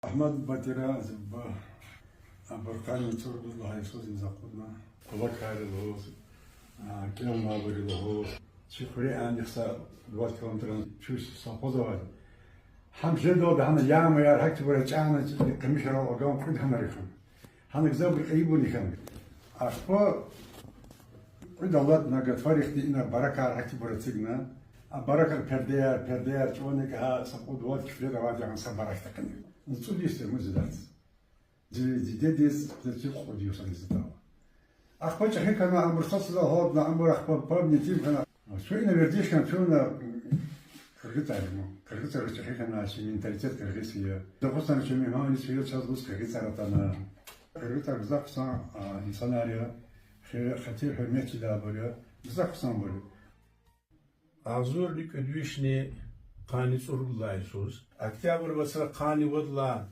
أحمد باترا زب بركان ترد الله يسوع زقنا الله خير الهوس كلام ما بري الهوس شكري عن يخسر الوقت كلام ترى شو صفوزه حمشي دو ده هنا يوم يا رحت برجعنا كمشرا وقام كل هنا ريخم هنا جزاب قريبوني كم أخبار كل الله نقد فريق دي إن بركة رحت برتجنا بركة البردية شونك ها سقود وقت كفيل رواج عن سبارك تكني نصول يستر مزدات ديس تجيب خود يوصل للزداوة أخبار شيء كنا عم برصاص له هاد نعم أخبار باب نتيم كنا شو إن برديش كان شونا كرجت علينا كرجت على شيء كنا عشان منتاليتات كرجسية ده خصنا شو مهما نسويه تشاز كرجت على تنا كرجت على بزاف صان إنسان عليها خطير حرمتي ده بقولها بزاف صان بقول Azurlik ödüşne kani sorulay sus. Aktyabr basra kani vodla